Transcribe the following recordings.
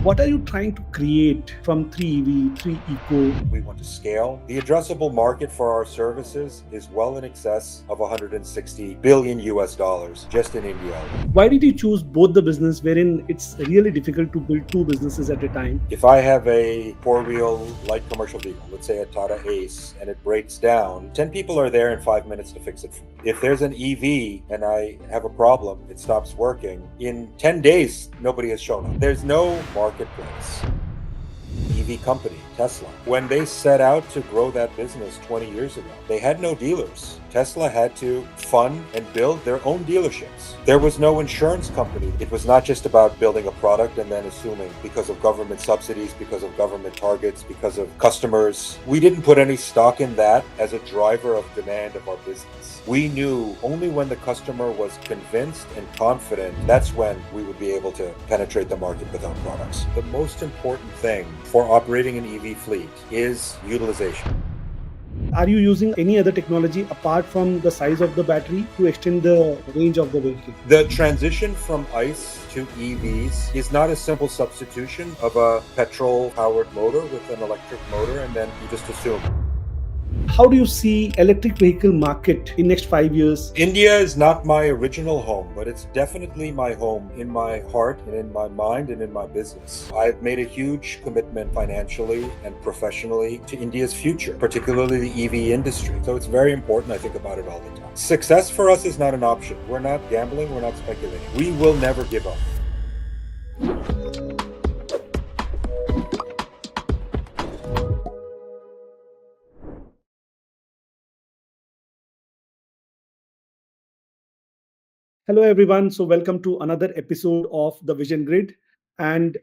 What are you trying to create from 3EV, 3eco? We want to scale. The addressable market for our services is well in excess of 160 billion US dollars just in India. Why did you choose both the business wherein it's really difficult to build two businesses at a time? If I have a four-wheel light commercial vehicle, let's say a Tata Ace, and it breaks down, 10 people are there in 5 minutes to fix it. If there's an EV and I have a problem, it stops working, in 10 days, nobody has shown up. There's no marketplace. EV company, Tesla, when they set out to grow that business 20 years ago, they had no dealers. Tesla had to fund and build their own dealerships. There was no insurance company. It was not just about building a product and then assuming because of government subsidies, because of government targets, because of customers. We didn't put any stock in that as a driver of demand of our business. We knew only when the customer was convinced and confident, that's when we would be able to penetrate the market with our products. The most important thing for operating an EV fleet is utilization. Are you using any other technology apart from the size of the battery to extend the range of the vehicle? The transition from ICE to EVs is not a simple substitution of a petrol-powered motor with an electric motor, and then you just assume. How do you see electric vehicle market in next 5 years? India is not my original home, but it's definitely my home in my heart and in my mind and in my business. I've made a huge commitment financially and professionally to India's future, particularly the EV industry. So it's very important. I think about it all the time. Success for us is not an option. We're not gambling. We're not speculating. We will never give up. Hello, everyone. So, welcome to another episode of the Vision Grid. And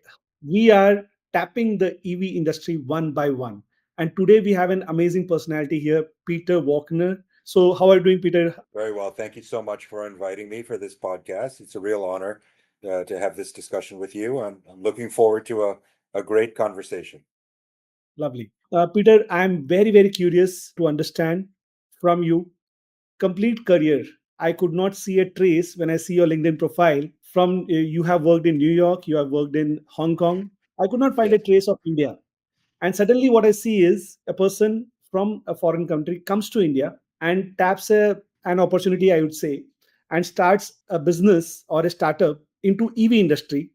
we are tapping the EV industry one by one. And today we have an amazing personality here, Peter Voelkner. So, how are you doing, Peter? Very well. Thank you so much for inviting me for this podcast. It's a real honor to have this discussion with you. I'm looking forward to a great conversation. Lovely. Peter, I'm very, very curious to understand from you complete career. I could not see a trace when I see your LinkedIn profile. From you have worked in New York, you have worked in Hong Kong. I could not find a Yes. trace of India. And suddenly, what I see is a person from a foreign country comes to India and taps an opportunity, I would say, and starts a business or a startup into EV industry.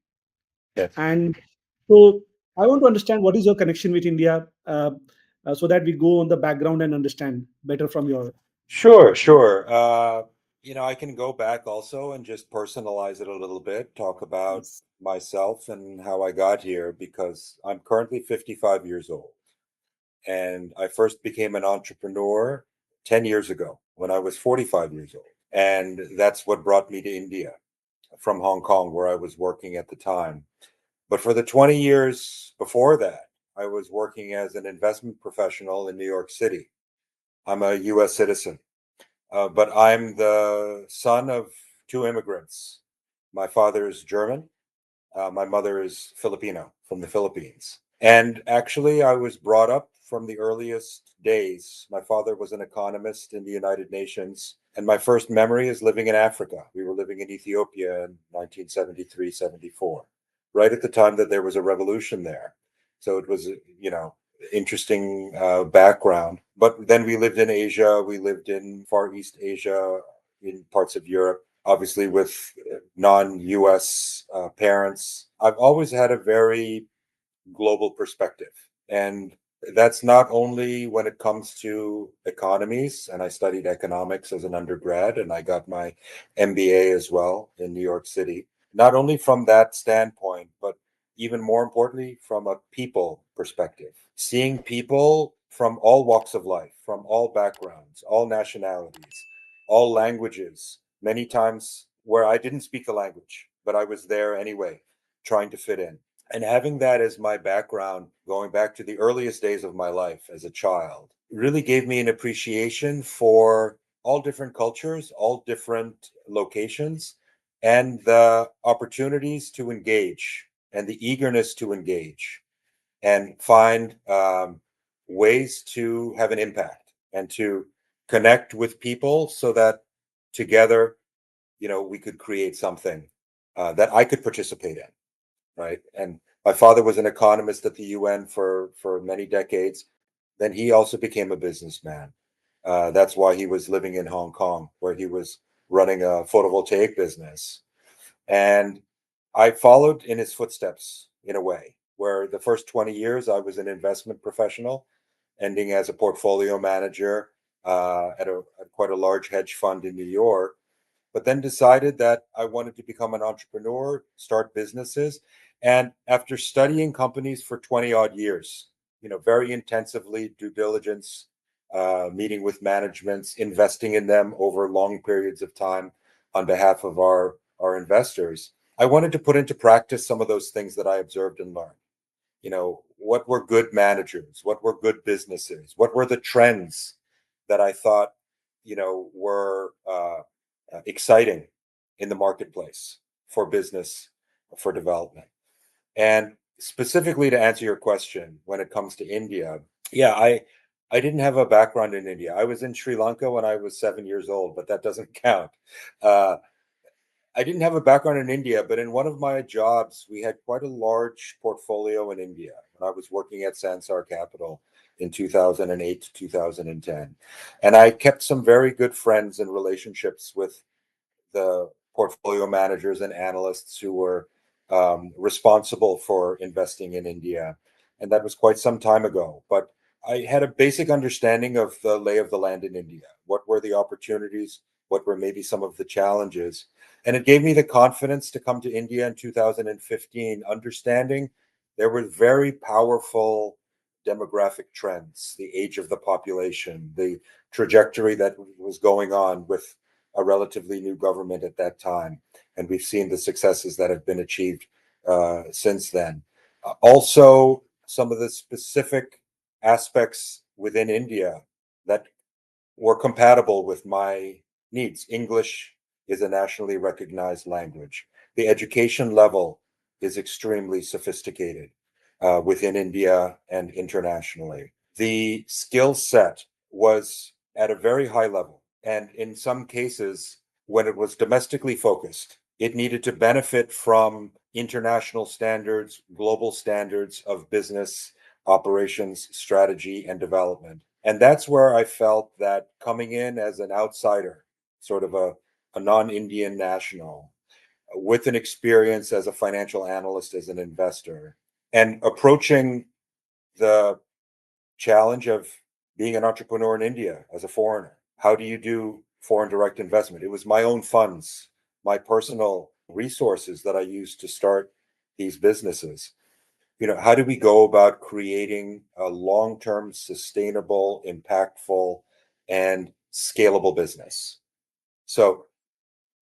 Yes. And so, I want to understand what is your connection with India, so that we go on the background and understand better from your. Sure, sure. I can go back also and just personalize it a little bit, talk about Yes. myself and how I got here, because I'm currently 55 years old. And I first became an entrepreneur 10 years ago when I was 45 years old. And that's what brought me to India from Hong Kong, where I was working at the time. But for the 20 years before that, I was working as an investment professional in New York City. I'm a US citizen, but I'm the son of two immigrants. My father is German, my mother is Filipino from the Philippines. And actually, I was brought up from the earliest days. My father was an economist in the United Nations. And my first memory is living in Africa. We were living in Ethiopia in 1973, 74, right at the time that there was a revolution there. So it was, interesting background. But then we lived in Asia, we lived in Far East Asia, in parts of Europe, obviously with non-US parents. I've always had a very global perspective. And that's not only when it comes to economies, and I studied economics as an undergrad, and I got my MBA as well in New York City. Not only from that standpoint, but even more importantly, from a people perspective. Seeing people from all walks of life, from all backgrounds, all nationalities, all languages, many times where I didn't speak the language, but I was there anyway, trying to fit in. And having that as my background, going back to the earliest days of my life as a child, really gave me an appreciation for all different cultures, all different locations, and the opportunities to engage and the eagerness to engage and find ways to have an impact and to connect with people so that together, we could create something that I could participate in, right? And My father was an economist at the UN for many decades. Then he also became a businessman. That's why he was living in Hong Kong, where he was running a photovoltaic business. And I followed in his footsteps in a way, where the first 20 years I was an investment professional, ending as a portfolio manager at quite a large hedge fund in New York, but then decided that I wanted to become an entrepreneur, start businesses. And after studying companies for 20 odd years, very intensively, due diligence, meeting with managements, investing in them over long periods of time on behalf of our investors, I wanted to put into practice some of those things that I observed and learned. What were good managers? What were good businesses? What were the trends that I thought, were exciting in the marketplace for business, for development? And specifically to answer your question, when it comes to India, yeah, I didn't have a background in India. I was in Sri Lanka when I was 7 years old, but that doesn't count. Uh, I didn't have a background in India, but in one of my jobs, we had quite a large portfolio in India when I was working at Sansar Capital in 2008 to 2010. And I kept some very good friends and relationships with the portfolio managers and analysts who were responsible for investing in India. And that was quite some time ago. But I had a basic understanding of the lay of the land in India. What were the opportunities? What were maybe some of the challenges? And it gave me the confidence to come to India in 2015, understanding there were very powerful demographic trends, the age of the population, the trajectory that was going on with a relatively new government at that time. And we've seen the successes that have been achieved since then. Also, some of the specific aspects within India that were compatible with my needs. English is a nationally recognized language. The education level is extremely sophisticated within India and internationally. The skill set was at a very high level. And in some cases, when it was domestically focused, it needed to benefit from international standards, global standards of business operations, strategy, and development. And that's where I felt that coming in as an outsider, sort of a non Indian national, with an experience as a financial analyst, as an investor, and approaching the challenge of being an entrepreneur in India as a foreigner. How do you do foreign direct investment? It was my own funds, my personal resources that I used to start these businesses. How do we go about creating a long-term, sustainable, impactful, and scalable business? So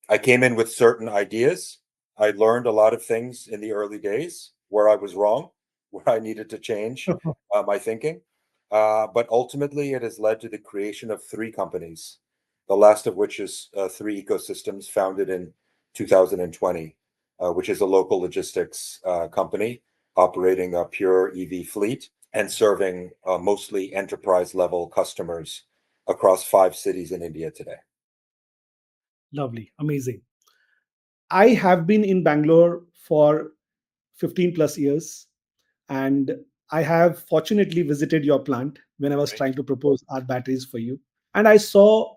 I came in with certain ideas. I learned a lot of things in the early days where I was wrong, where I needed to change my thinking. But ultimately, it has led to the creation of three companies, the last of which is 3eco Systems, founded in 2020, which is a local logistics company operating a pure EV fleet and serving mostly enterprise level customers across 5 cities in India today. Lovely, amazing. I have been in Bangalore for 15 plus years, and I have fortunately visited your plant when I was Right. trying to propose our batteries for you. And I saw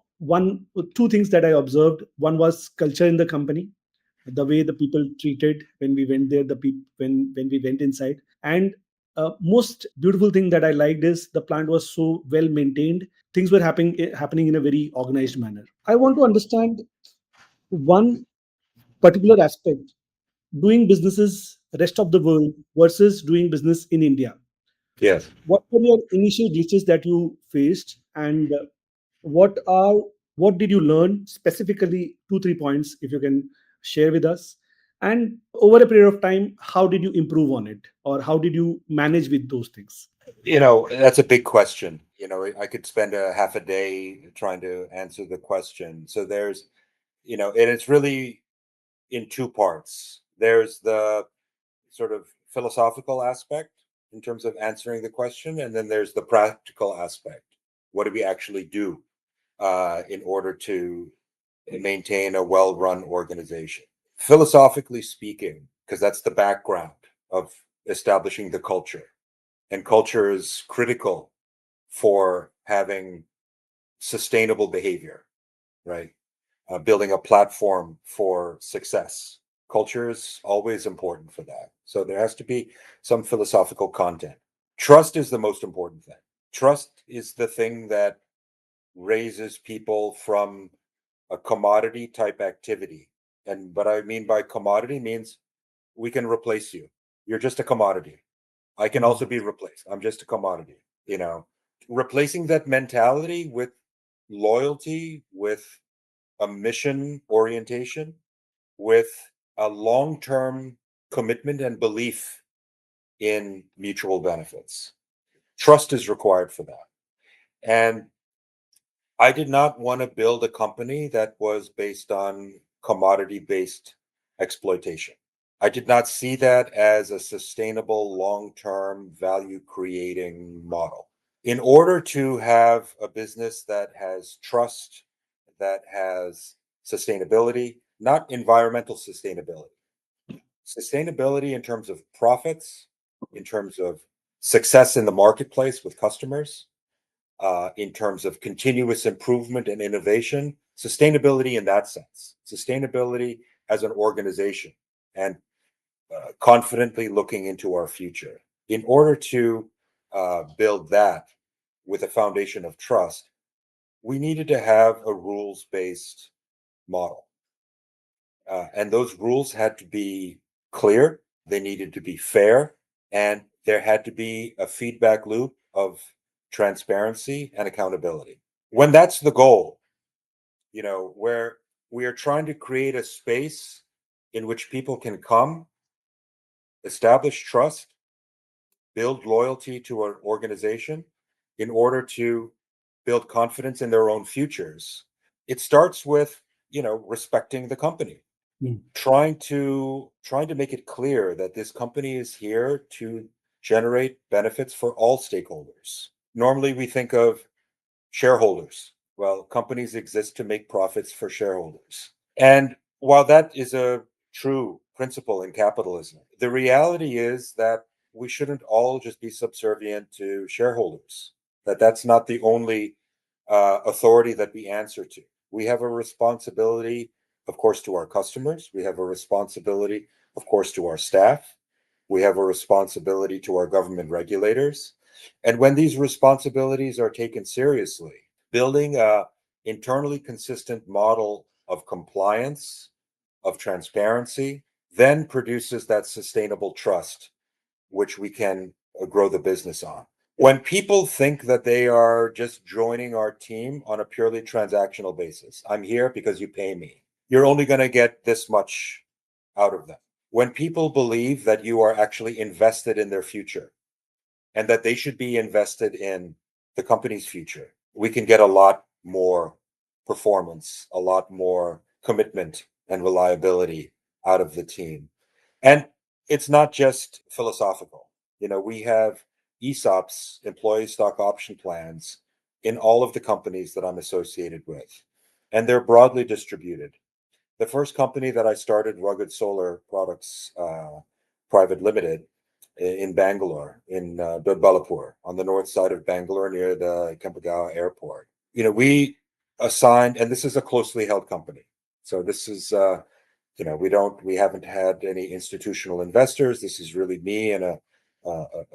two things that I observed. One was culture in the company, the way the people treated when we went there, the people when we went inside. And most beautiful thing that I liked is the plant was so well maintained. Things were happening in a very organized manner. I want to understand one particular aspect: doing businesses rest of the world versus doing business in India. Yes. What were your initial glitches that you faced, and what are what did you learn specifically? 2 3 points if you can share with us. And over a period of time, how did you improve on it, or how did you manage with those things? That's a big question. I could spend a half a day trying to answer the question. So and it's really in two parts. There's the sort of philosophical aspect in terms of answering the question, and then there's the practical aspect. What do we actually do in order to maintain a well run organization? Philosophically speaking, because that's the background of establishing the culture. And culture is critical for having sustainable behavior, right? Building a platform for success. Culture is always important for that. So there has to be some philosophical content. Trust is the most important thing. Trust is the thing that raises people from a commodity type activity. And what I mean by commodity means we can replace you. You're just a commodity. I can also be replaced. I'm just a commodity, you know. Replacing that mentality with loyalty, with a mission orientation, with a long-term commitment and belief in mutual benefits. Trust is required for that. And I did not want to build a company that was based on commodity based exploitation. I did not see that as a sustainable, long term, value creating model. In order to have a business that has trust, that has sustainability, not environmental sustainability, sustainability in terms of profits, in terms of success in the marketplace with customers, in terms of continuous improvement and innovation, sustainability in that sense, sustainability as an organization, and confidently looking into our future. In order to build that with a foundation of trust, we needed to have a rules based model. And those rules had to be clear, they needed to be fair, and there had to be a feedback loop of transparency and accountability. When that's the goal, you know, where we are trying to create a space in which people can come, establish trust, build loyalty to an organization in order to build confidence in their own futures, it starts with, you know, respecting the company, trying to make it clear that this company is here to generate benefits for all stakeholders. Normally we think of shareholders. Well, companies exist to make profits for shareholders. And while that is a true principle in capitalism, the reality is that we shouldn't all just be subservient to shareholders, that that's not the only authority that we answer to. We have a responsibility, of course, to our customers. We have a responsibility, of course, to our staff. We have a responsibility to our government regulators. And when these responsibilities are taken seriously, building a internally consistent model of compliance, of transparency, then produces that sustainable trust, which we can grow the business on. When people think that they are just joining our team on a purely transactional basis, I'm here because you pay me, you're only going to get this much out of them. When people believe that you are actually invested in their future and that they should be invested in the company's future, we can get a lot more performance, a lot more commitment and reliability out of the team. And it's not just philosophical. You know, we have ESOPs, employee stock option plans, in all of the companies that I'm associated with, and they're broadly distributed. The first company that I started, Rugged Solar Products Private Limited, in Bangalore, in Dodbalapur, on the north side of Bangalore near the Kempagawa airport. You know, we assigned, and this is a closely held company. So this is, you know, we haven't had any institutional investors. This is really me and a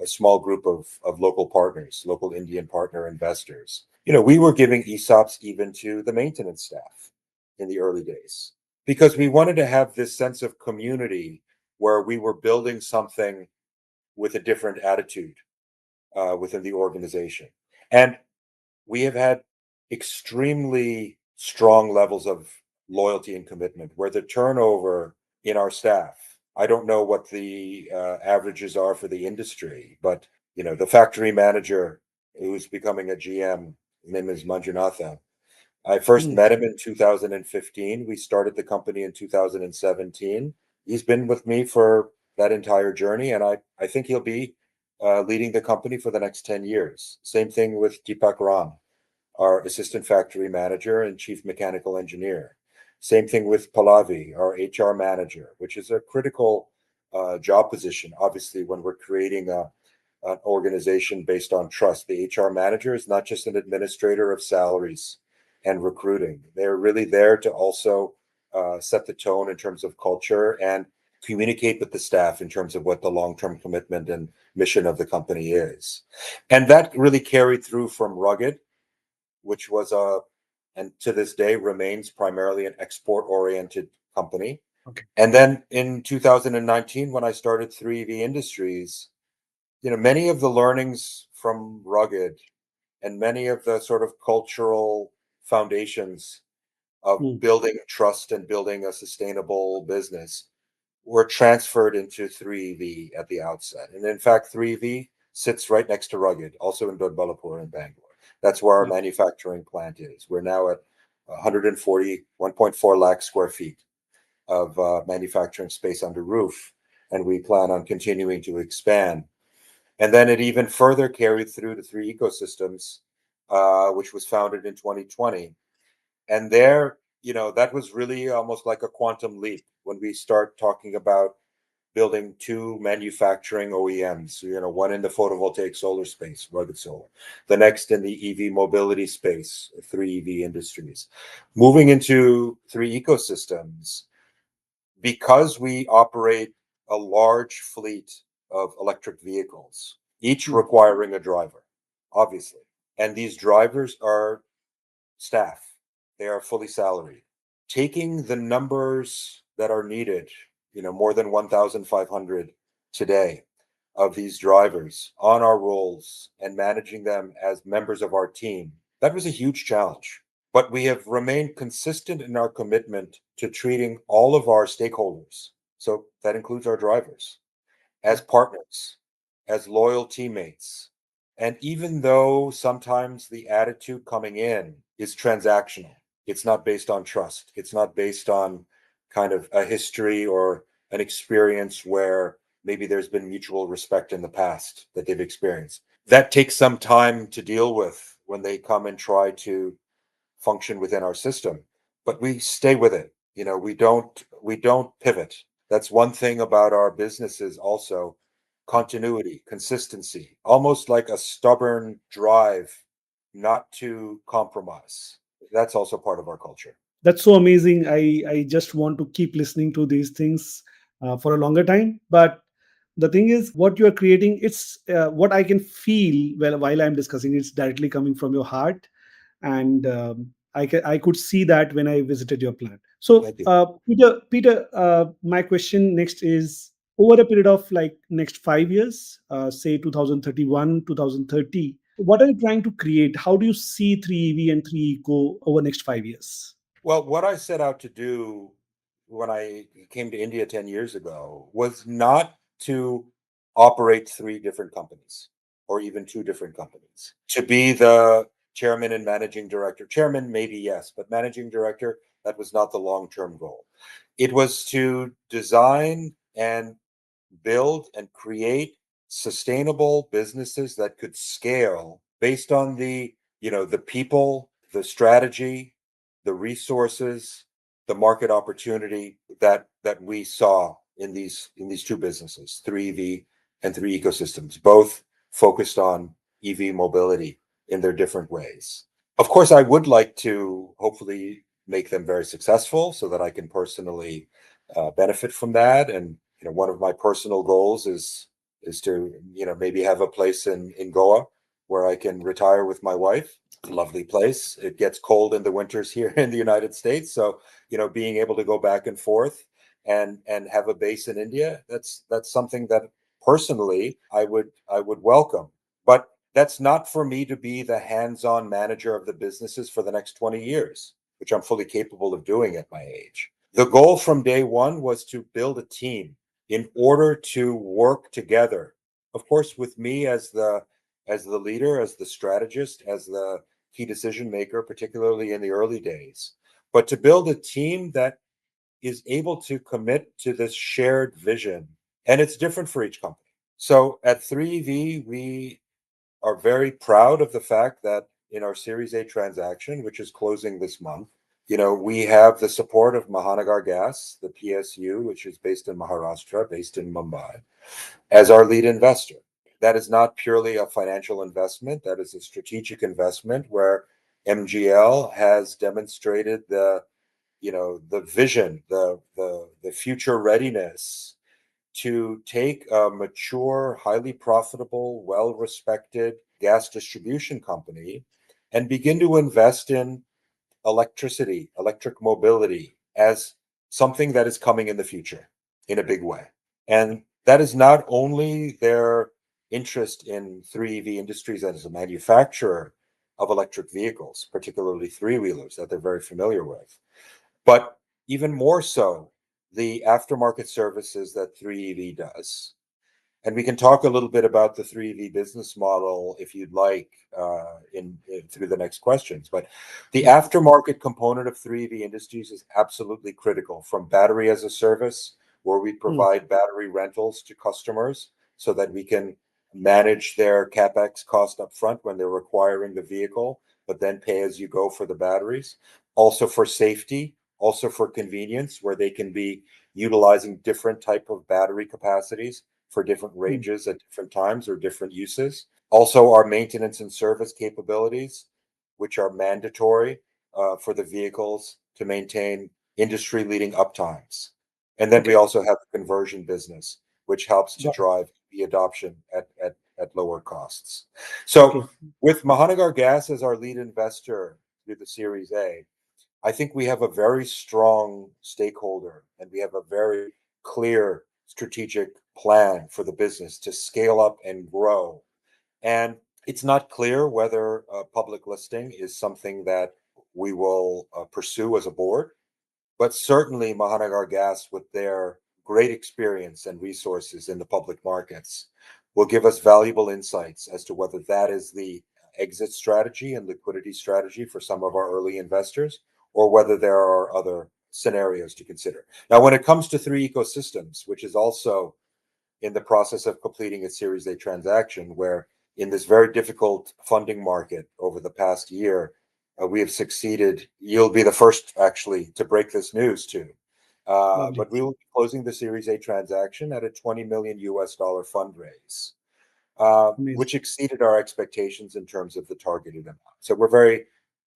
small group of local partners, local Indian partner investors. You know, we were giving ESOPs even to the maintenance staff in the early days because we wanted to have this sense of community where we were building something with a different attitude within the organization. And we have had extremely strong levels of loyalty and commitment where the turnover in our staff, I don't know what the averages are for the industry, but you know, the factory manager who's becoming a GM, his name is Manjunatha. I first met him in 2015. We started the company in 2017. He's been with me for that entire journey, and I think he'll be leading the company for the next 10 years. Same thing with Deepak Ram, our assistant factory manager and chief mechanical engineer. Same thing with Pallavi, our HR manager, which is a critical job position. Obviously, when we're creating an organization based on trust, the HR manager is not just an administrator of salaries and recruiting. They're really there to also set the tone in terms of culture and communicate with the staff in terms of what the long-term commitment and mission of the company is. And that really carried through from Rugged, which was and to this day remains primarily an export-oriented company. Okay. And then in 2019, when I started 3ev Industries, many of the learnings from Rugged and many of the sort of cultural foundations of Mm. building trust and building a sustainable business were transferred into 3ev at the outset. And in fact, 3ev sits right next to Rugged, also in Dodbalapur in Bangalore. That's where our Yeah. manufacturing plant is. We're now at 1.4 lakh square feet of manufacturing space under roof, and we plan on continuing to expand. And then it even further carried through to 3 ecosystems, which was founded in 2020. And there, that was really almost like a quantum leap when we start talking about building two manufacturing OEMs, one in the photovoltaic solar space, Rugged Solar, the next in the EV mobility space, 3ev Industries. Moving into 3 ecosystems, because we operate a large fleet of electric vehicles, each Mm. requiring a driver, obviously. And these drivers are staff, they are fully salaried. Taking the numbers that are needed, more than 1,500 today of these drivers on our rolls and managing them as members of our team, that was a huge challenge. But we have remained consistent in our commitment to treating all of our stakeholders, so that includes our drivers, as Yeah. partners, as loyal teammates. And even though sometimes the attitude coming in is transactional, it's not based on trust, it's not based on kind of a history or an experience where maybe there's been mutual respect in the past that they've experienced. That takes some time to deal with when they come and try to function within our system, but we stay with it. We don't pivot. That's one thing about our businesses also: continuity, consistency, almost like a stubborn drive not to compromise. That's also part of our culture. That's so amazing. I just want to keep listening to these things for a longer time. But the thing is, what you are creating, it's what I can feel while I'm discussing. It's directly coming from your heart, and I could see that when I visited your plant. So, Thank you. Peter, my question next is, over a period of like next 5 years, say 2031, 2030, what are you trying to create? How do you see 3EV and 3Eco over next 5 years? Well, what I set out to do when I came to India 10 years ago was not to operate three different companies or even two different companies. To be the chairman and managing director. Chairman, maybe yes, but managing director, that was not the long term goal. It was to design and build and create sustainable businesses that could scale based on the people, the strategy, the resources, the market opportunity that we saw in these two businesses, 3ev and 3 ecosystems, both focused on EV mobility in their different ways. Of course, I would like to hopefully make them very successful so that I can personally benefit from that. And one of my personal goals is to maybe have a place in Goa where I can retire with my wife. It's a lovely place. It gets cold in the winters here in the United States, so being able to go back and forth and have a base in India, that's something that personally I would welcome. But that's not for me to be the hands-on manager of the businesses for the next 20 years, which I'm fully capable of doing at my age. The goal from day one was to build a team in order to work together. Of course, with me as the leader, as the strategist, as the key decision maker, particularly in the early days, but to build a team that is able to commit to this shared vision. And it's different for each company. So at 3ev, we are very proud of the fact that in our Series A transaction, which is closing this month, We have the support of Mahanagar Gas, the PSU, which is based in Maharashtra, based in Mumbai, as our lead investor. That is not purely a financial investment. That is a strategic investment where MGL has demonstrated the vision, the future readiness to take a mature, highly profitable, well-respected gas distribution company and begin to invest in electricity, electric mobility as something that is coming in the future in a big way. And that is not only their interest in 3EV Industries as a manufacturer of electric vehicles, particularly three-wheelers that they're very familiar with, but even more so, the aftermarket services that 3EV does. And we can talk a little bit about the 3EV business model if you'd like in through the next questions. But the Yeah. aftermarket component of 3EV Industries is absolutely critical, from battery as a service, where we Mm, provide battery rentals to customers so that we can manage their capex cost up front when they're acquiring the vehicle, but then pay as you go for the batteries. Also for safety, also for convenience, where they can be utilizing different type of battery capacities for different mm, ranges at different times or different uses. Also, our maintenance and service capabilities, which are mandatory for the vehicles to maintain industry leading uptimes. And then we okay. also have the conversion business, which helps to Got it. drive the adoption at lower costs. So, Okay. with Mahanagar Gas as our lead investor through the Series A, I think we have a very strong stakeholder and we have a very clear strategic plan for the business to scale up and grow. And it's not clear whether a public listing is something that we will pursue as a board, but certainly Mahanagar Gas, with their great experience and resources in the public markets, will give us valuable insights as to whether that is the exit strategy and liquidity strategy for some of our early investors, or whether there are other scenarios to consider. Now, when it comes to 3 ecosystems, which is also in the process of completing a Series A transaction, where in this very difficult funding market over the past year, we have succeeded. You'll be the first actually to break this news too. Lovely. But we will be closing the Series A transaction at a 20 million US dollar fundraise, Amazing. which exceeded our expectations in terms of the targeted amount. So we're very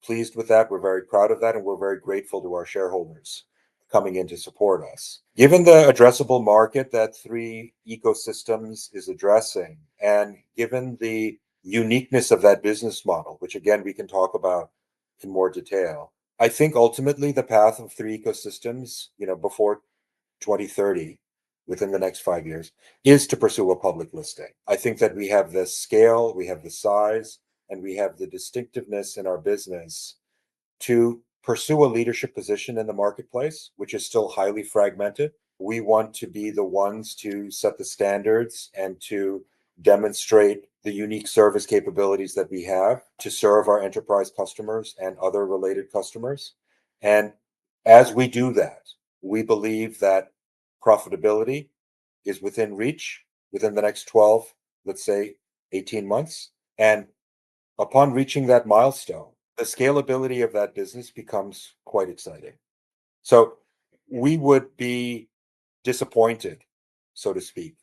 pleased with that. We're very proud of that, and we're very grateful to our shareholders coming in to support us. Given the addressable market that 3 ecosystems is addressing, and given the uniqueness of that business model, which again we can talk about in more detail, I think ultimately the path of 3 ecosystems, before 2030, within the next 5 years, is to pursue a public listing. I think that we have the scale, we have the size, and we have the distinctiveness in our business to pursue a leadership position in the marketplace, which is still highly fragmented. We want to be the ones to set the standards and to demonstrate the unique service capabilities that we have to serve our enterprise customers and other related customers. And as we do that, we believe that profitability is within reach within the next 12, let's say 18 months. And upon reaching that milestone, the scalability of that business becomes quite exciting. So we would be disappointed, so to speak,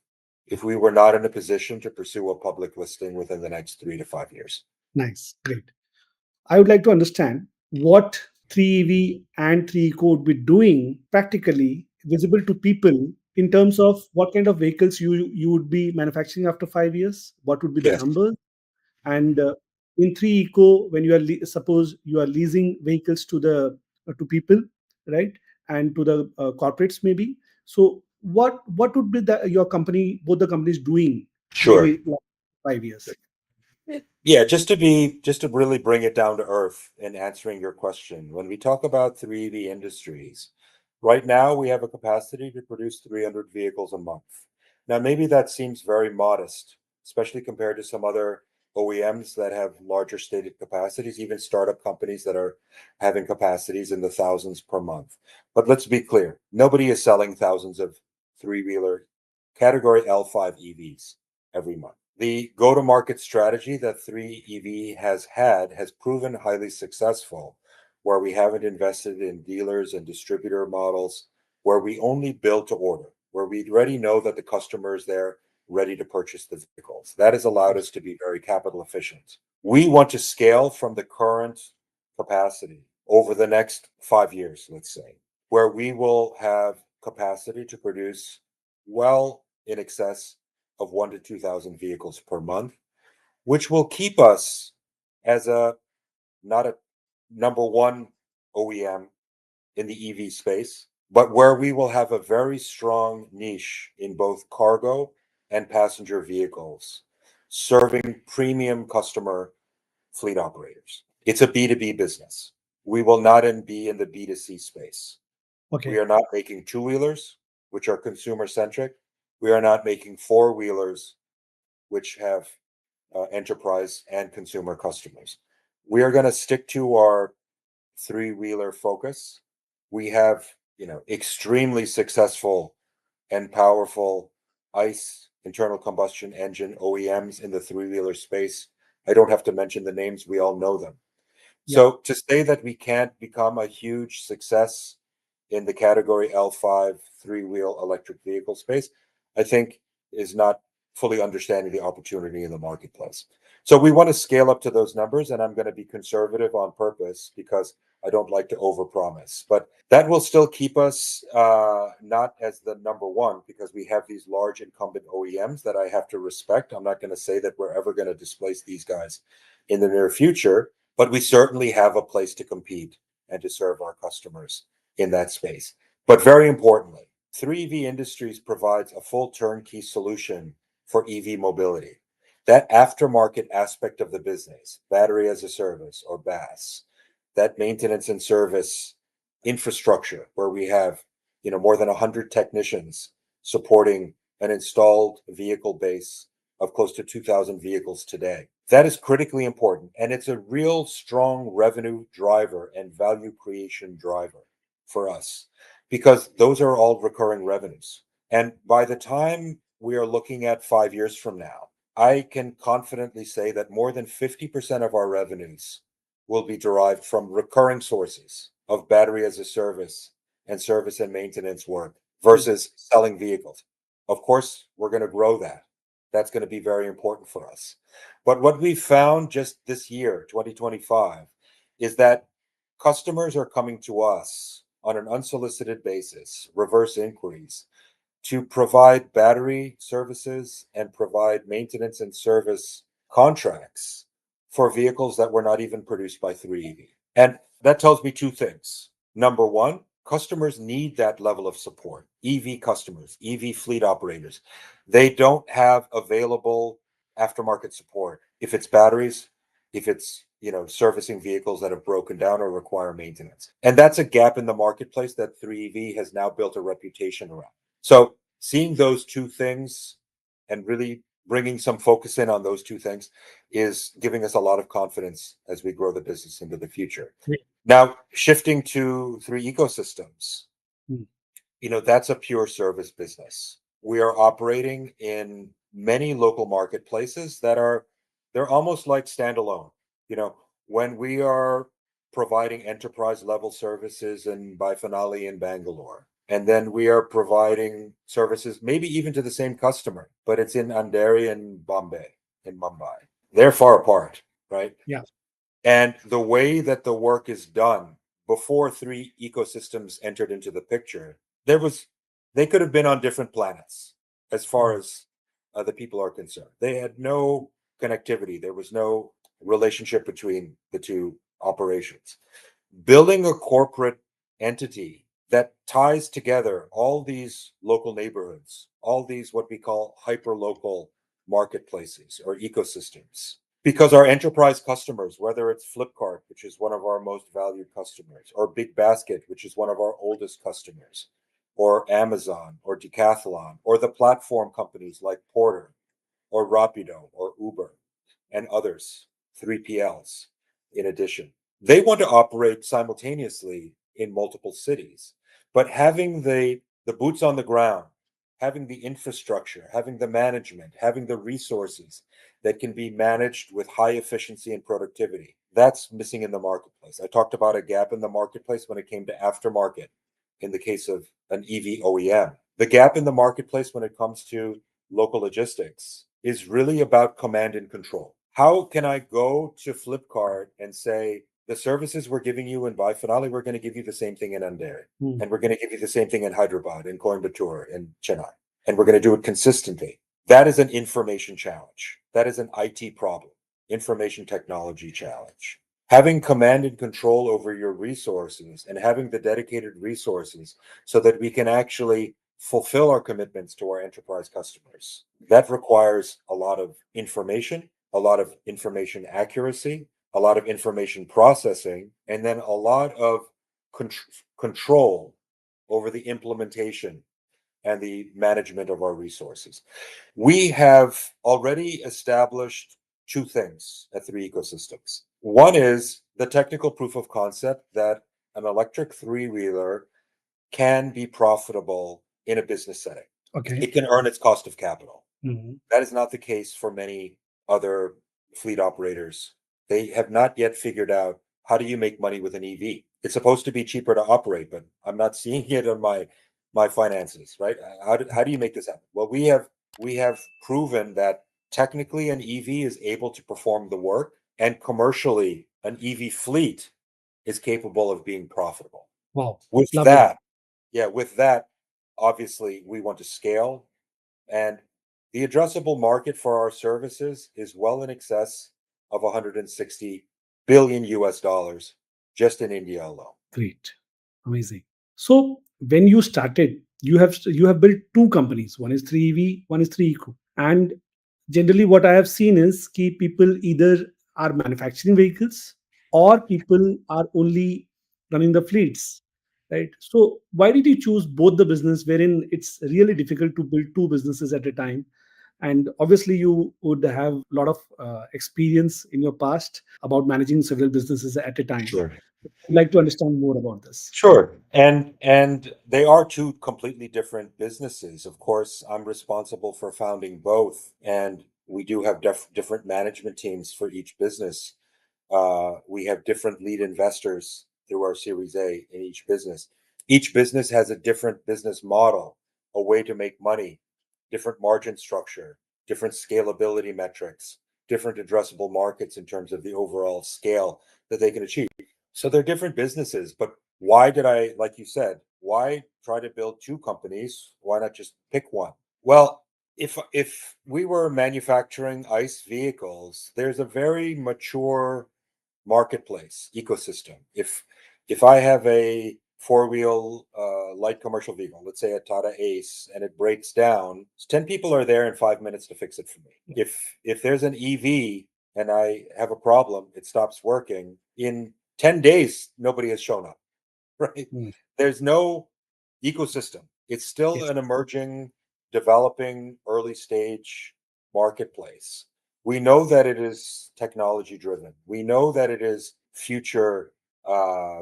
if we were not in a position to pursue a public listing within the next 3 to 5 years. Nice. Great. I would like to understand what 3EV and 3eco would be doing practically visible to people in terms of what kind of vehicles you would be manufacturing after 5 years. What would be the Yes, numbers? And in 3eco, when you are suppose you are leasing vehicles to the to people, right, and to the corporates maybe. So what would be the your company, both the companies doing sure. maybe like 5 years? Yeah, just to really bring it down to earth in answering your question. When we talk about 3EV Industries, right now we have a capacity to produce 300 vehicles a month. Now, maybe that seems very modest, especially compared to some other OEMs that have larger stated capacities, even startup companies that are having capacities in the thousands per month. But let's be clear, nobody is selling thousands of three-wheeler category L5 EVs every month. The go-to-market strategy that 3EV has had has proven highly successful, where we haven't invested in dealers and distributor models, where we only build to order, where we already know that the customer is there ready to purchase the vehicles. That has allowed us to be very capital efficient. We want to scale from the current capacity over the next 5 years, let's say, where we will have capacity to produce well in excess of 1 to 2,000 vehicles per month, which will keep us as a not a number one OEM in the EV space, but where we will have a very strong niche in both cargo and passenger vehicles, serving premium customer fleet operators. It's a B2B business. We will not be in the B2C space. We Okay. are not making two-wheelers, which are consumer-centric. We are not making four-wheelers, which have enterprise and consumer customers. We are going to stick to our three-wheeler focus. We have, extremely successful and powerful ICE internal combustion engine OEMs in the three-wheeler space. I don't have to mention the names, we all know them. Yeah. So to say that we can't become a huge success in the category L5 three-wheel electric vehicle space, I think is not fully understanding the opportunity in the marketplace. So we want to scale up to those numbers, and I'm going to be conservative on purpose because I don't like to overpromise. But that will still keep us not as the number one, because we have these large incumbent OEMs that I have to respect. I'm not going to say that we're ever going to displace these guys in the near future, but we certainly have a place to compete and to serve our customers in that space. But very importantly, 3EV Industries provides a full turnkey solution for EV mobility. That aftermarket aspect of the business, battery as a service or BaaS, that maintenance and service infrastructure where we have, more than 100 technicians supporting an installed vehicle base of close to 2,000 vehicles today. That is critically important, and it's a real strong revenue driver and value creation driver for us, because those are all recurring revenues. And by the time we are looking at 5 years from now, I can confidently say that more than 50% of our revenues will be derived from recurring sources of battery as a service and maintenance work versus selling vehicles. Of course, we're going to grow that. That's going to be very important for us. But what we found just this year, 2025, is that customers are coming to us on an unsolicited basis, reverse inquiries, to provide battery services and provide maintenance and service contracts for vehicles that were not even produced by 3EV. And that tells me two things. Number one, customers need that level of support. EV customers, EV fleet operators, they don't have available aftermarket support. If it's batteries, if it's servicing vehicles that have broken down or require maintenance. And that's a gap in the marketplace that 3EV has now built a reputation around. So seeing those two things and really bringing some focus in on those two things is giving us a lot of confidence as we grow the business into the future. Great. Now, shifting to 3ecosystems, Hmm. That's a pure service business. We are operating in many local marketplaces they're almost like standalone. When we are providing enterprise level services in Baifanali in Bangalore, and then we are providing services maybe even to the same customer, but it's in Andheri and Bombay, in Mumbai. They're far apart, right? Yeah. And the way that the work is done before 3ecosystems entered into the picture, they could have been on different planets as far as the people are concerned. They had no connectivity. There was no relationship between the two operations. Building a corporate entity that ties together all these local neighborhoods, all these what we call hyper local marketplaces or ecosystems, because our enterprise customers, whether it's Flipkart, which is one of our most valued customers, or Big Basket, which is one of our oldest customers, or Amazon, or Decathlon, or the platform companies like Porter, or Rapido, or Uber, and others, 3PLs in addition. They want to operate simultaneously in multiple cities, but having the boots on the ground, having the infrastructure, having the management, having the resources that can be managed with high efficiency and productivity, That's missing in the marketplace. I talked about a gap in the marketplace when it came to aftermarket in the case of an EV OEM. The gap in the marketplace when it comes to local logistics is really about command and control. How can I go to Flipkart and say, the services we're giving you in Baifanali, we're going to give you the same thing in Andheri, and we're going to give you the same thing in Hyderabad, in Coimbatore, in Chennai, and we're going to do it consistently. That is an information challenge. That is an IT problem, information technology challenge. Having command and control over your resources and having the dedicated resources so that we can actually fulfill our commitments to our enterprise customers. That requires a lot of information, a lot of information accuracy, a lot of information processing, and then a lot of control over the implementation and the management of our resources. We have already established two things at 3 Ecosystems. One is the technical proof of concept that an electric three-wheeler can be profitable in a business setting. Okay. It can earn its cost of capital. Mhm. That is not the case for many other fleet operators. They have not yet figured out how do you make money with an EV. It's supposed to be cheaper to operate, but I'm not seeing it on my finances, right? How do you make this happen? Well, we have proven that technically an EV is able to perform the work, and commercially an EV fleet is capable of being profitable. Wow. With Lovely. that, yeah, with that, obviously we want to scale, and the addressable market for our services is well in excess of 160 billion US dollars just in India alone. Great. Amazing. So when you started, you have built two companies. One is 3EV, one is 3Eco. And generally what I have seen is key people either are manufacturing vehicles or people are only running the fleets. Right. So why did you choose both the business wherein it's really difficult to build two businesses at a time? And obviously you would have a lot of experience in your past about managing several businesses at a time. Sure. I'd like to understand more about this. Sure. And they are two completely different businesses. Of course, I'm responsible for founding both, and we do have different management teams for each business. We have different lead investors through our Series A in each business. Each business has a different business model, a way to make money, different margin structure, different scalability metrics, different addressable markets in terms of the overall scale that they can achieve. So they're different businesses, but why did I, like you said, why try to build two companies? Why not just pick one? Well, if we were manufacturing ICE vehicles, there's a very mature marketplace ecosystem. If I have a four-wheel light commercial vehicle, let's say a Tata Ace, and it breaks down, 10 people are there in 5 minutes to fix it for me. If there's an EV and I have a problem, it stops working, in 10 days nobody has shown up. Right? Mm. There's no ecosystem. It's still Yes. an emerging, developing, early stage marketplace. We know that it is technology driven. We know that it is future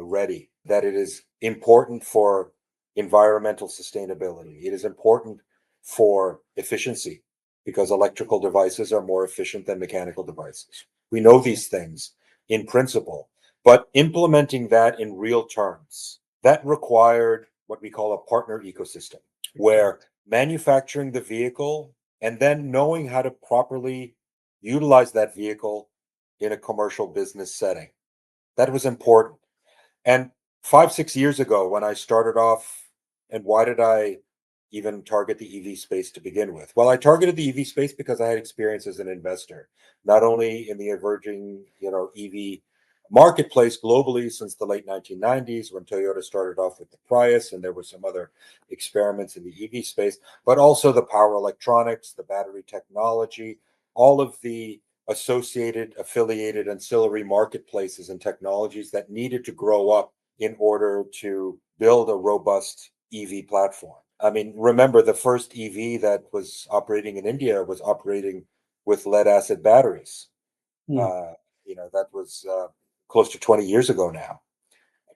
ready, that it is important for environmental sustainability. It is important for efficiency because electrical devices are more efficient than mechanical devices. We know these things in principle, but implementing that in real terms, that required what we call a partner ecosystem, where manufacturing the vehicle and then knowing how to properly utilize that vehicle in a commercial business setting. That was important. And 5, 6 years ago, when I started off, and why did I even target the EV space to begin with? Well, I targeted the EV space because I had experience as an investor, not only in the emerging, EV marketplace globally since the late 1990s when Toyota started off with the Prius, and there were some other experiments in the EV space, but also the power electronics, the battery technology, all of the associated, affiliated, ancillary marketplaces and technologies that needed to grow up in order to build a robust EV platform. I mean, remember the first EV that was operating in India was operating with lead acid batteries. Mm. That was close to 20 years ago now.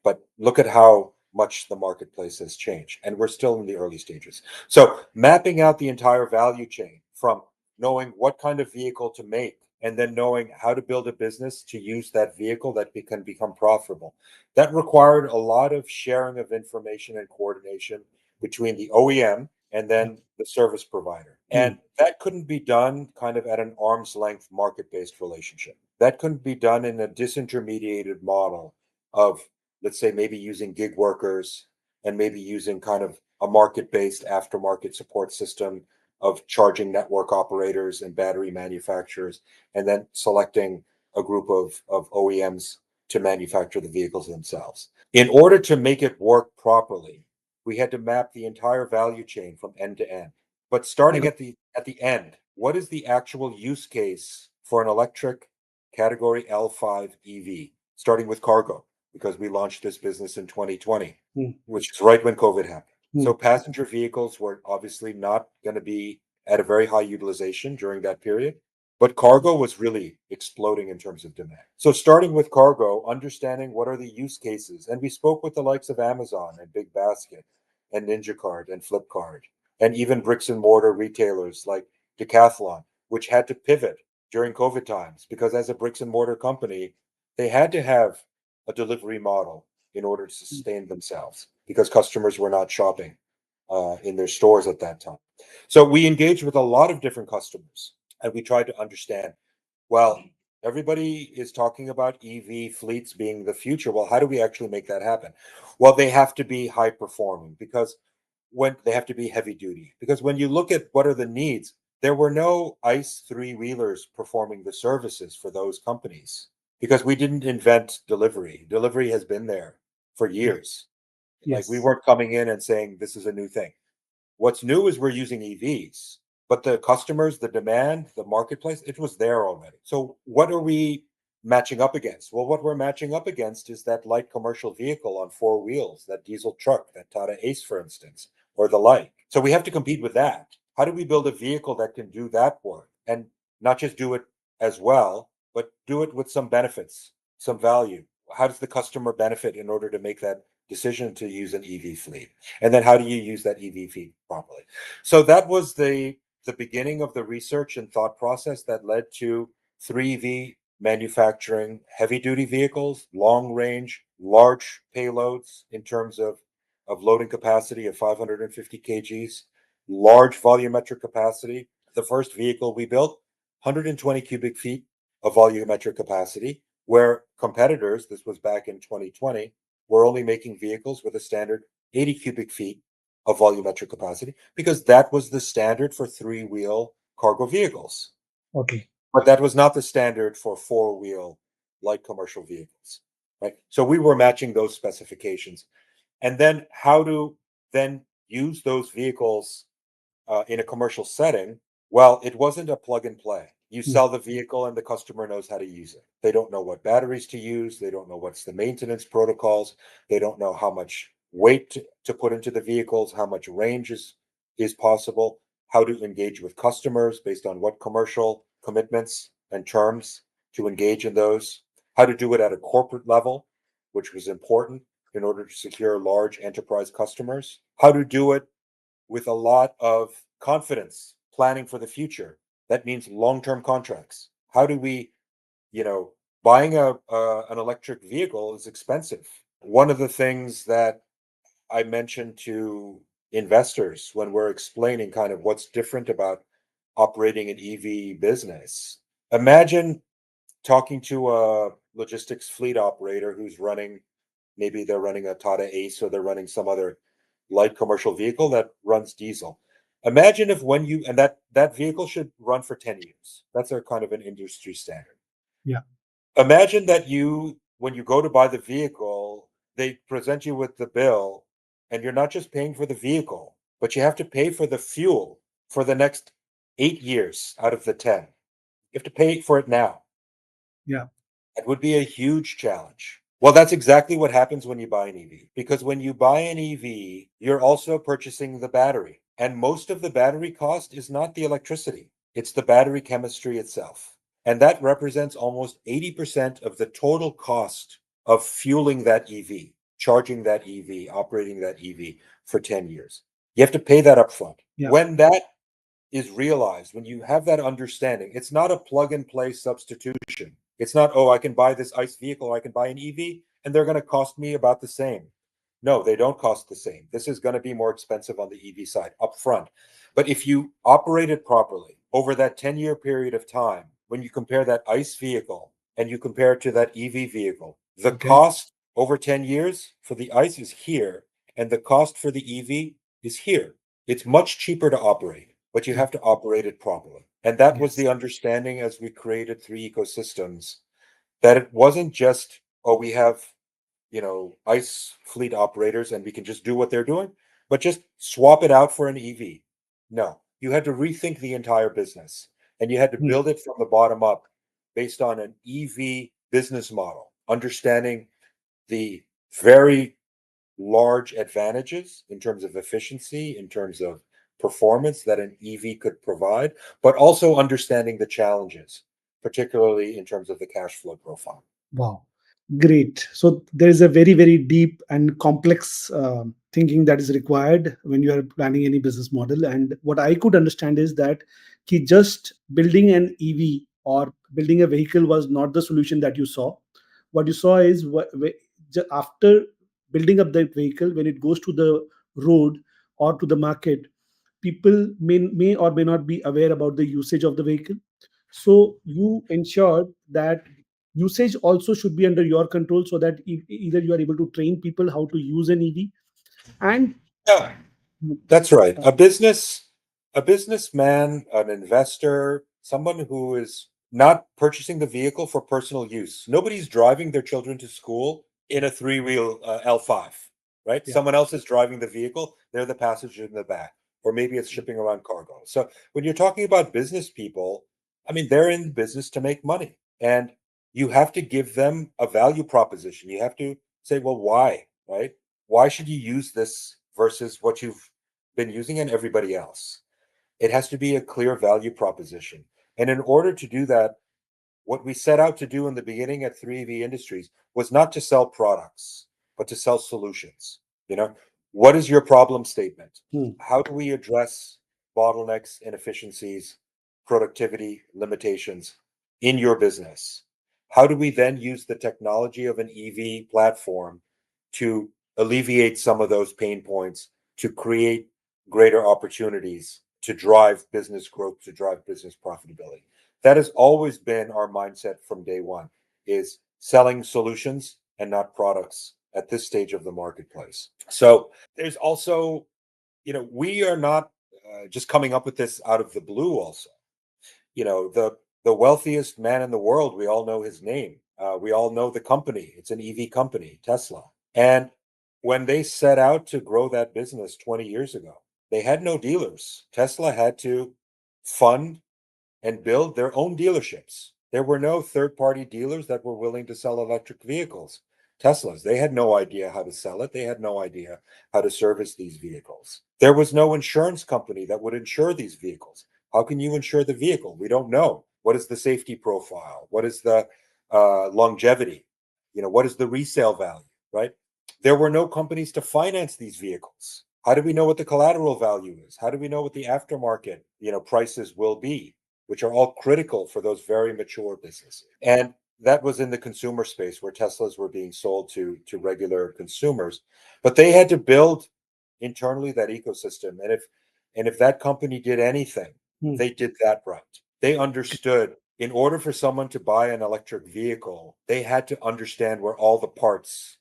But look at how much the marketplace has changed, and we're still in the early stages. So mapping out the entire value chain from knowing what kind of vehicle to make and then knowing how to build a business to use that vehicle that can become profitable. That required a lot of sharing of information and coordination between the OEM and Yeah. then the service provider. Hmm. And that couldn't be done kind of at an arm's length market based relationship. That couldn't be done in a disintermediated model of, let's say, maybe using gig workers and maybe using kind of a market based aftermarket support system of charging network operators and battery manufacturers, and then selecting a group of OEMs to manufacture the vehicles themselves. In order to make it work properly, we had to map the entire value chain from end to end. But I starting got. at the end, what is the actual use case for an electric category L5 EV? Starting with cargo, because we launched this business in 2020, Hmm. which is right when COVID happened. Hmm. So passenger vehicles were obviously not going to be at a very high utilization during that period. But cargo was really exploding in terms of demand. So starting with cargo, understanding what are the use cases. And we spoke with the likes of Amazon and Big Basket and NinjaCart and Flipkart, and even bricks and mortar retailers like Decathlon, which had to pivot during COVID times because as a bricks and mortar company, they had to have a delivery model in order to sustain themselves because customers were not shopping in their stores at that time. So we engaged with a lot of different customers and we tried to understand, well, everybody is talking about EV fleets being the future. Well, how do we actually make that happen? Well, they have to be high performing because when they have to be heavy duty, because when you look at what are the needs, there were no ICE three wheelers performing the services for those companies because we didn't invent delivery. Delivery has been there for Yeah. years. Like we Yes. weren't coming in and saying this is a new thing. What's new is we're using EVs, but the customers, the demand, the marketplace, it was there already. So what are we matching up against? Well, what we're matching up against is that light commercial vehicle on four wheels, that diesel truck, that Tata Ace, for instance, or the like. So we have to compete with that. How do we build a vehicle that can do that work and not just do it as well, but do it with some benefits, some value? How does the customer benefit in order to make that decision to use an EV fleet? And then how do you use that EV feed properly? So that was the beginning of the research and thought process that led to 3V manufacturing heavy duty vehicles, long range, large payloads in terms of loading capacity of 550 kgs, large volumetric capacity. The first vehicle we built, 120 cubic feet of volumetric capacity, where competitors, this was back in 2020, were only making vehicles with a standard 80 cubic feet of volumetric capacity because that was the standard for three-wheel cargo vehicles. Okay. But that was not the standard for four-wheel light commercial vehicles, right? So we were matching those specifications. And then how to then use those vehicles in a commercial setting, well, it wasn't a plug and play. You Hmm. sell the vehicle and the customer knows how to use it. They don't know what batteries to use. They don't know what's the maintenance protocols. They don't know how much weight to put into the vehicles, how much range is possible, how to engage with customers based on what commercial commitments and terms to engage in those, how to do it at a corporate level, which was important in order to secure large enterprise customers, how to do it with a lot of confidence, planning for the future. That means long-term contracts. How do we, you know, buying a an electric vehicle is expensive. One of the things that I mentioned to investors when we're explaining kind of what's different about operating an EV business. Imagine talking to a logistics fleet operator who's running, maybe they're running a Tata Ace or they're running some other light commercial vehicle that runs diesel. Imagine if when you and that vehicle should run for 10 years. That's a kind of an industry standard. Yeah. Imagine that you when you go to buy the vehicle, they present you with the bill and you're not just paying for the vehicle, but you have to pay for the fuel for the next 8 years out of the 10. You have to pay for it now. Yeah. It would be a huge challenge. Well, that's exactly what happens when you buy an EV. Because when you buy an EV, you're also purchasing the battery. And most of the battery cost is not the electricity, it's the battery chemistry itself. And that represents almost 80% of the total cost of fueling that EV, charging that EV, operating that EV for 10 years. You have to pay that upfront. Yeah. When that is realized, when you have that understanding, it's not a plug and play substitution. It's not, oh, I can buy this ICE vehicle or I can buy an EV and they're going to cost me about the same. No, they don't cost the same. This is going to be more expensive on the EV side up front. But if you operate it properly over that 10-year period of time, when you compare that ICE vehicle and you compare it to that EV vehicle, the Okay. cost over 10 years for the ICE is here, and the cost for the EV is here. It's much cheaper to operate, but you Yeah. have to operate it properly. And that was Yes. the understanding as we created three ecosystems, that it wasn't just, oh, we have, ICE fleet operators and we can just do what they're doing, but just swap it out for an EV. No, you had to rethink the entire business and you had to Hmm. build it from the bottom up based on an EV business model, understanding the very large advantages in terms of efficiency, in terms of performance that an EV could provide, but also understanding the challenges, particularly in terms of the cash flow profile. Wow, great. So there is a very, very deep and complex thinking that is required when you are planning any business model. And what I could understand is that just building an EV or building a vehicle was not the solution that you saw. What you saw is after building up the vehicle, when it goes to the road or to the market, people may or may not be aware about the usage of the vehicle. So you ensured that usage also should be under your control, so that either you are able to train people how to use an EV, and Yeah, that's right. uh, A businessman, an investor, someone who is not purchasing the vehicle for personal use. Nobody's driving their children to school in a three-wheel L5, right? yeah. Someone else is driving the vehicle. They're the passenger in the back, or maybe it's shipping around cargo. So when you're talking about business people, I mean, they're in business to make money, and you have to give them a value proposition. You have to say, well, why, right? Why should you use this versus what you've been using and everybody else? It has to be a clear value proposition. And in order to do that, what we set out to do in the beginning at 3EV Industries was not to sell products, but to sell solutions. You know, what is your problem statement? Hmm. How do we address bottlenecks, inefficiencies, productivity limitations in your business? How do we then use the technology of an EV platform to alleviate some of those pain points, to create greater opportunities, to drive business growth, to drive business profitability? That has always been our mindset from day one, is selling solutions and not products at this stage of the marketplace. So there's also, we are not just coming up with this out of the blue. Also, the wealthiest man in the world, we all know his name. We all know the company. It's an EV company, Tesla. And when they set out to grow that business 20 years ago, they had no dealers. Tesla had to fund and build their own dealerships. There were no third party dealers that were willing to sell electric vehicles. Teslas, they had no idea how to sell it. They had no idea how to service these vehicles. There was no insurance company that would insure these vehicles. How can you insure the vehicle? We don't know. What is the safety profile? What is the longevity? What is the resale value, right? There were no companies to finance these vehicles. How do we know what the collateral value is? How do we know what the aftermarket, prices will be, which are all critical for those very mature businesses? And that was in the consumer space where Teslas were being sold to regular consumers, but they had to build internally that ecosystem. And if that company did anything, Hmm. they did that right. They understood, in order for someone to buy an electric vehicle, they had to understand where all the parts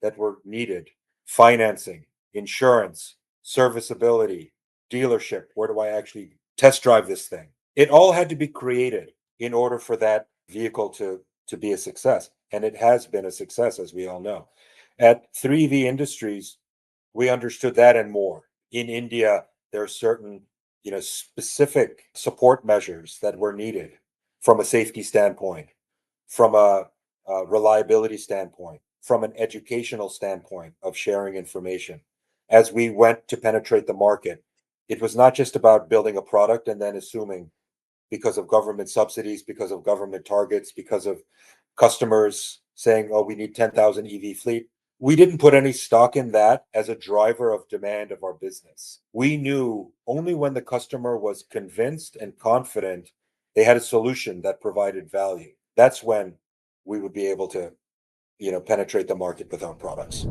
that were needed, financing, insurance, serviceability, dealership, where do I actually test drive this thing? It all had to be created in order for that vehicle to be a success. And it has been a success, as we all know. At 3V Industries, we understood that and more. In India, there are certain, specific support measures that were needed from a safety standpoint, from a reliability standpoint, from an educational standpoint of sharing information. As we went to penetrate the market, it was not just about building a product and then assuming, because of government subsidies, because of government targets, because of customers saying, oh, we need 10,000 EV fleet, We didn't put any stock in that as a driver of demand of our business. We knew only when the customer was convinced and confident they had a solution that provided value. That's when we would be able to, penetrate the market with our products.